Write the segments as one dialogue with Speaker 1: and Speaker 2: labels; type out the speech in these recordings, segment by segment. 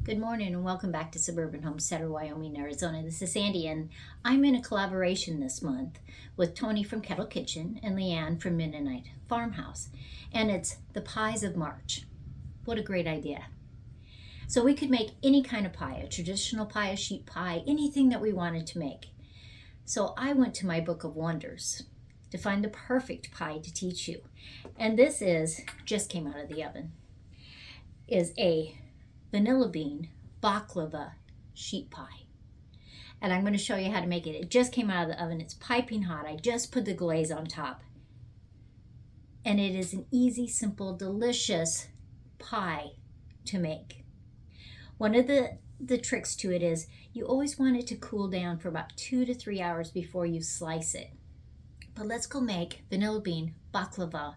Speaker 1: Good morning and welcome back to Suburban Homesteader, Wyoming, Arizona. This is Sandy, and I'm in a collaboration this month with Tony from Kettle Kitchen and LeAnn from Mennonite Farmhouse. And it's the Pies of March. What a great idea. So we could make any kind of pie, a traditional pie, a sheet pie, anything that we wanted to make. So I went to my book of wonders to find the perfect pie to teach you. And this just came out of the oven, is a vanilla bean baklava sheet pie. And I'm going to show you how to make it. It just came out of the oven. It's piping hot. I just put the glaze on top. And it is an easy, simple, delicious pie to make. One of the tricks to it is you always want it to cool down for about 2 to 3 hours before you slice it. But let's go make vanilla bean baklava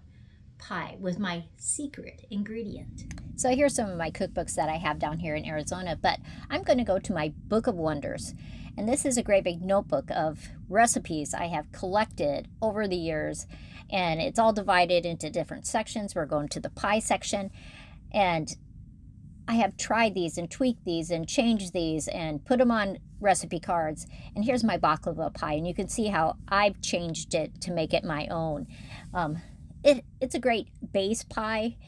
Speaker 1: pie with my secret ingredient. So here's some of my cookbooks that I have down here in Arizona, but I'm going to go to my book of wonders. And this is a great big notebook of recipes I have collected over the years, and it's all divided into different sections. We're going to the pie section, and I have tried these and tweaked these and changed these and put them on recipe cards. And here's my baklava pie, and you can see how I've changed it to make it my own. It's a great base pie,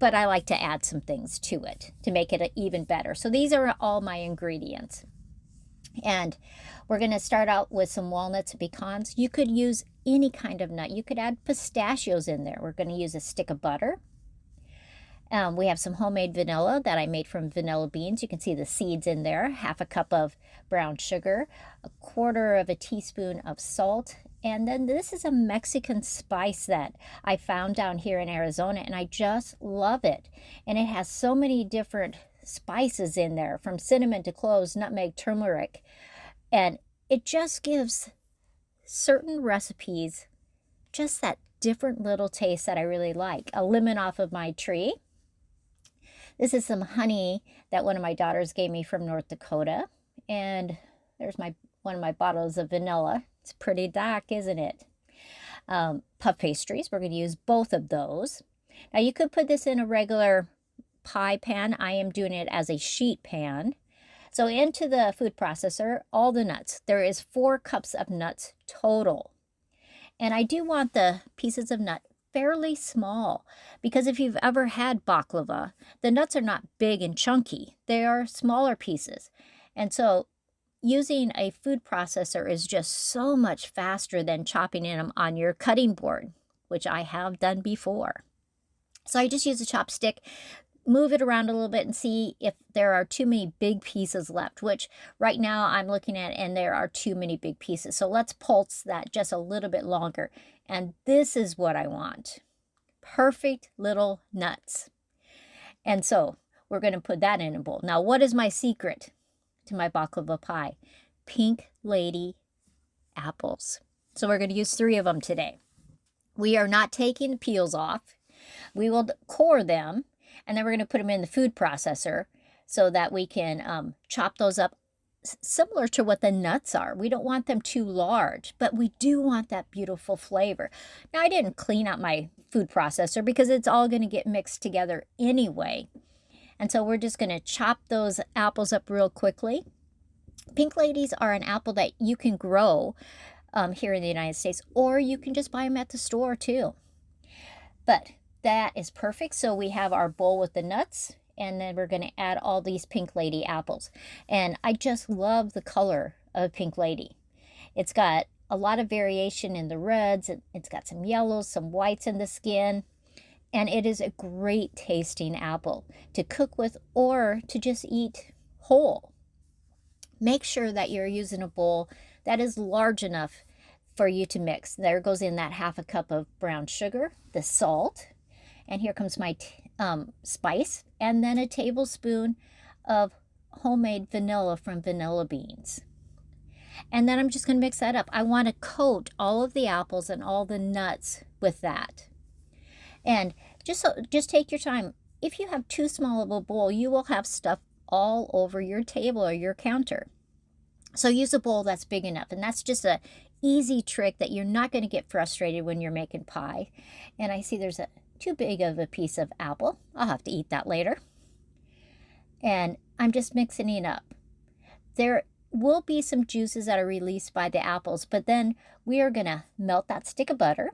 Speaker 1: but I like to add some things to it to make it even better. So these are all my ingredients. And we're going to start out with some walnuts and pecans. You could use any kind of nut. You could add pistachios in there. We're going to use a stick of butter. We have some homemade vanilla that I made from vanilla beans. You can see the seeds in there. Half a cup of brown sugar, a quarter of a teaspoon of salt. And then this is a Mexican spice that I found down here in Arizona, and I just love it. And it has so many different spices in there, from cinnamon to cloves, nutmeg, turmeric. And it just gives certain recipes just that different little taste that I really like. A lemon off of my tree. This is some honey that one of my daughters gave me from North Dakota. And there's one of my bottles of vanilla. It's pretty dark, isn't it? Puff pastries, we're going to use both of those. Now you could put this in a regular pie pan. I am doing it as a sheet pan. So into the food processor, all the nuts. There is 4 cups of nuts total. And I do want the pieces of nut fairly small, because if you've ever had baklava, the nuts are not big and chunky. They are smaller pieces. And so using a food processor is just so much faster than chopping them on your cutting board, which I have done before. So I just use a chopstick, move it around a little bit and see if there are too many big pieces left, which right now I'm looking at, and there are too many big pieces. So let's pulse that just a little bit longer. And this is what I want. Perfect little nuts. And so we're going to put that in a bowl. Now, what is my secret to my baklava pie? Pink lady apples. So we're going to use 3 of them today. We are not taking the peels off. We will core them, and then we're going to put them in the food processor so that we can chop those up similar to what the nuts are. We don't want them too large, but we do want that beautiful flavor. Now, I didn't clean out my food processor because it's all going to get mixed together anyway. And so we're just going to chop those apples up real quickly. Pink ladies are an apple that you can grow here in the United States, or you can just buy them at the store too. But that is perfect. So we have our bowl with the nuts, and then we're going to add all these pink lady apples. And I just love the color of pink lady. It's got a lot of variation in the reds. It's got some yellows, some whites in the skin. And it is a great tasting apple to cook with or to just eat whole. Make sure that you're using a bowl that is large enough for you to mix. There goes in that half a cup of brown sugar, the salt, and here comes my spice, and then a tablespoon of homemade vanilla from vanilla beans. And then I'm just going to mix that up. I want to coat all of the apples and all the nuts with that. And just take your time. If you have too small of a bowl, you will have stuff all over your table or your counter. So use a bowl that's big enough. And that's just a easy trick that you're not going to get frustrated when you're making pie. And I see there's too big of a piece of apple. I'll have to eat that later. And I'm just mixing it up. There will be some juices that are released by the apples, but then we are going to melt that stick of butter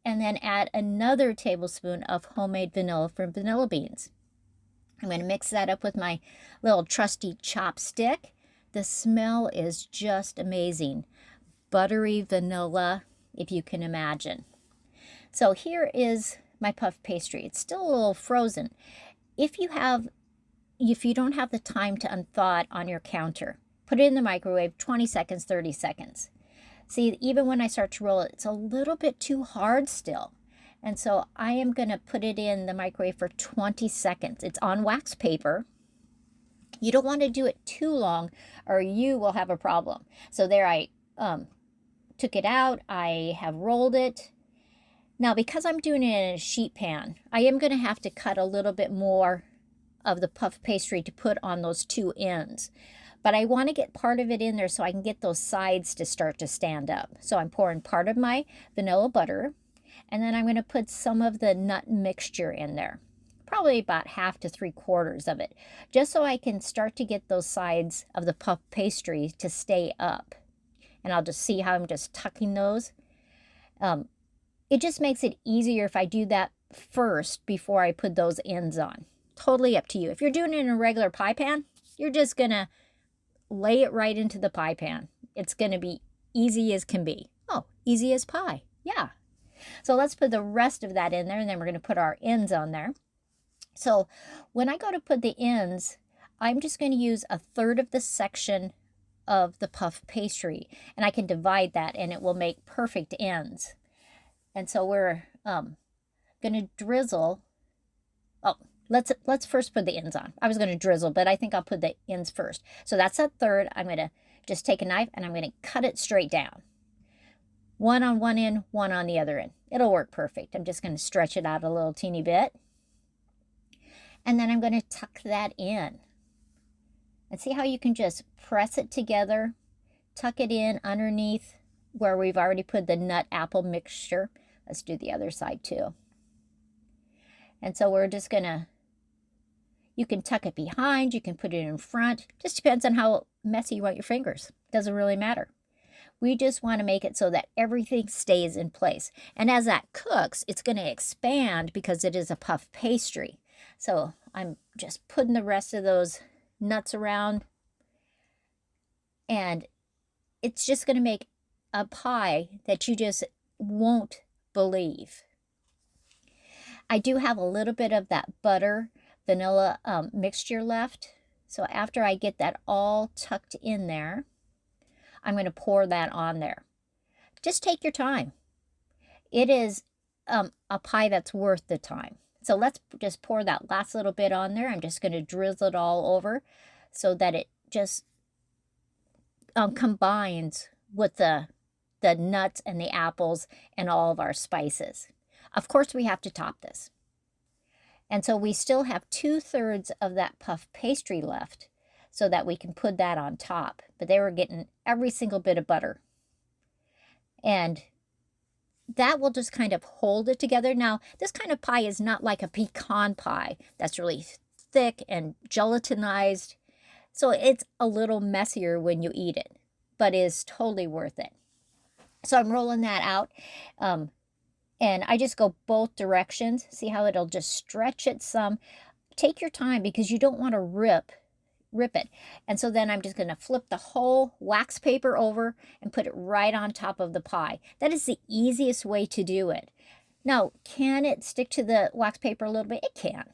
Speaker 1: and then add another tablespoon of homemade vanilla from vanilla beans. I'm going to mix that up with my little trusty chopstick. The smell is just amazing. Buttery vanilla, if you can imagine. So here is my puff pastry. It's still a little frozen. If you don't have the time to unthaw it on your counter, put it in the microwave, 20 seconds, 30 seconds. See, even when I start to roll it, it's a little bit too hard still. And so I am going to put it in the microwave for 20 seconds. It's on wax paper. You don't want to do it too long or you will have a problem. So there I took it out. I have rolled it. Now, because I'm doing it in a sheet pan, I am going to have to cut a little bit more of the puff pastry to put on those two ends. But I want to get part of it in there so I can get those sides to start to stand up. So I'm pouring part of my vanilla butter, and then I'm going to put some of the nut mixture in there. Probably about 1/2 to 3/4 of it, just so I can start to get those sides of the puff pastry to stay up. And I'll just see how I'm just tucking those. It just makes it easier if I do that first before I put those ends on. Totally up to you. If you're doing it in a regular pie pan, you're just going to lay it right into the pie pan. It's going to be easy as can be. Oh, easy as pie. Yeah. So let's put the rest of that in there, and then we're going to put our ends on there. So when I go to put the ends, I'm just going to use 1/3 of the section of the puff pastry, and I can divide that, and it will make perfect ends. And so we're going to drizzle. Oh, let's first put the ends on. I was going to drizzle, but I think I'll put the ends first. So that's 1/3. I'm going to just take a knife and I'm going to cut it straight down. One on one end, one on the other end. It'll work perfect. I'm just going to stretch it out a little teeny bit. And then I'm going to tuck that in. And see how you can just press it together, tuck it in underneath where we've already put the nut apple mixture. Let's do the other side too. And so we're just going to, you can tuck it behind, you can put it in front. Just depends on how messy you want your fingers. Doesn't really matter. We just want to make it so that everything stays in place. And as that cooks, it's going to expand because it is a puff pastry. So I'm just putting the rest of those nuts around. And it's just going to make a pie that you just won't believe. I do have a little bit of that butter vanilla mixture left. So after I get that all tucked in there, I'm going to pour that on there. Just take your time. It is a pie that's worth the time. So let's just pour that last little bit on there. I'm just going to drizzle it all over so that it just combines with the nuts and the apples and all of our spices. Of course, we have to top this. And so we still have 2/3 of that puff pastry left so that we can put that on top. But they were getting every single bit of butter. And that will just kind of hold it together. Now, this kind of pie is not like a pecan pie that's really thick and gelatinized. So it's a little messier when you eat it, but is totally worth it. So I'm rolling that out. And I just go both directions. See how it'll just stretch it some. Take your time because you don't want to rip it. And so then I'm just going to flip the whole wax paper over and put it right on top of the pie. That is the easiest way to do it. Now, can it stick to the wax paper a little bit? It can.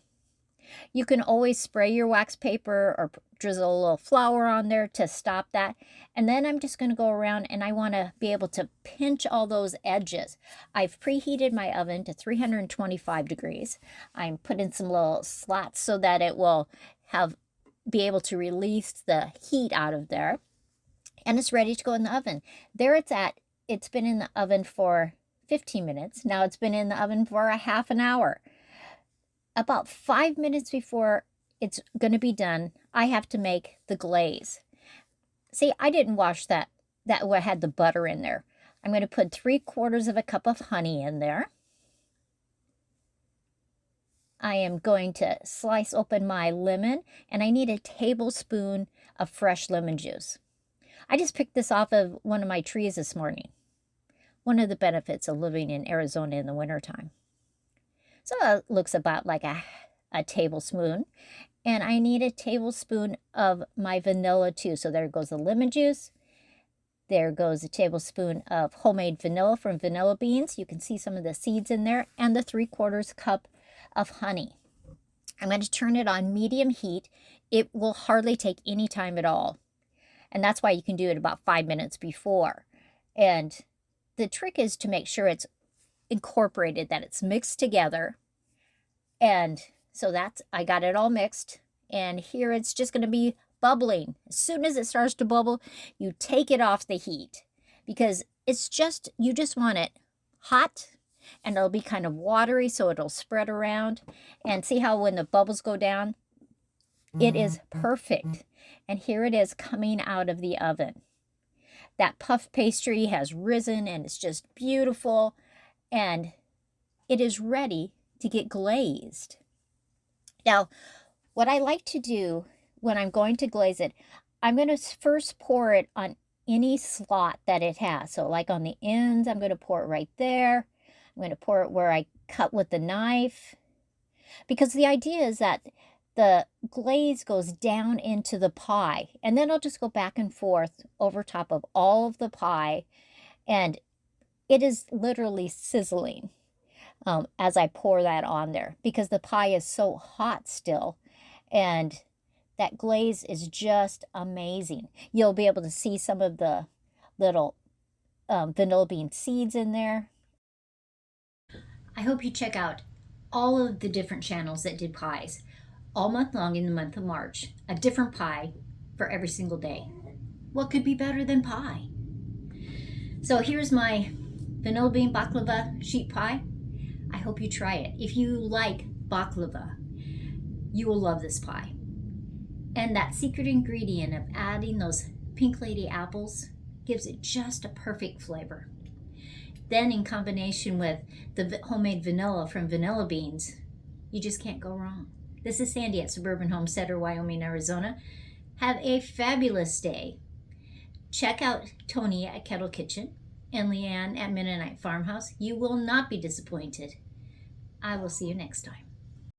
Speaker 1: You can always spray your wax paper or drizzle a little flour on there to stop that. And then I'm just going to go around and I want to be able to pinch all those edges. I've preheated my oven to 325 degrees. I'm putting some little slats so that it will be able to release the heat out of there. And it's ready to go in the oven. There it's at. It's been in the oven for 15 minutes. Now it's been in the oven for a half an hour. About 5 minutes before it's going to be done, I have to make the glaze. See, I didn't wash that had the butter in there. I'm going to put 3/4 of a cup of honey in there. I am going to slice open my lemon, and I need a tablespoon of fresh lemon juice. I just picked this off of one of my trees this morning. One of the benefits of living in Arizona in the wintertime. So it looks about like a tablespoon. And I need a tablespoon of my vanilla too. So there goes the lemon juice. There goes a tablespoon of homemade vanilla from vanilla beans. You can see some of the seeds in there. And the 3/4 cup of honey. I'm going to turn it on medium heat. It will hardly take any time at all. And that's why you can do it about 5 minutes before. And the trick is to make sure it's incorporated, that it's mixed together. And so I got it all mixed. And here it's just going to be bubbling. As soon as it starts to bubble, you take it off the heat, because you just want it hot, and it'll be kind of watery, so it'll spread around. And see how when the bubbles go down, it is perfect. And here it is coming out of the oven. That puff pastry has risen, and it's just beautiful. And it is ready to get glazed. Now, what I like to do when I'm going to glaze it, I'm going to first pour it on any slot that it has. So like on the ends, I'm going to pour it right there. I'm going to pour it where I cut with the knife. Because the idea is that the glaze goes down into the pie, and then I'll just go back and forth over top of all of the pie, and it is literally sizzling as I pour that on there, because the pie is so hot still, and that glaze is just amazing. You'll be able to see some of the little vanilla bean seeds in there. I hope you check out all of the different channels that did pies all month long in the month of March. A different pie for every single day. What could be better than pie? So here's my vanilla bean baklava sheet pie. I hope you try it. If you like baklava, you will love this pie. And that secret ingredient of adding those Pink Lady apples gives it just a perfect flavor. Then in combination with the homemade vanilla from vanilla beans, you just can't go wrong. This is Sandy at Suburban Homesteader, Wyoming, Arizona. Have a fabulous day. Check out Tony at Kettle Kitchen and LeAnn at Mennonite Farmhouse. You will not be disappointed. I will see you next time.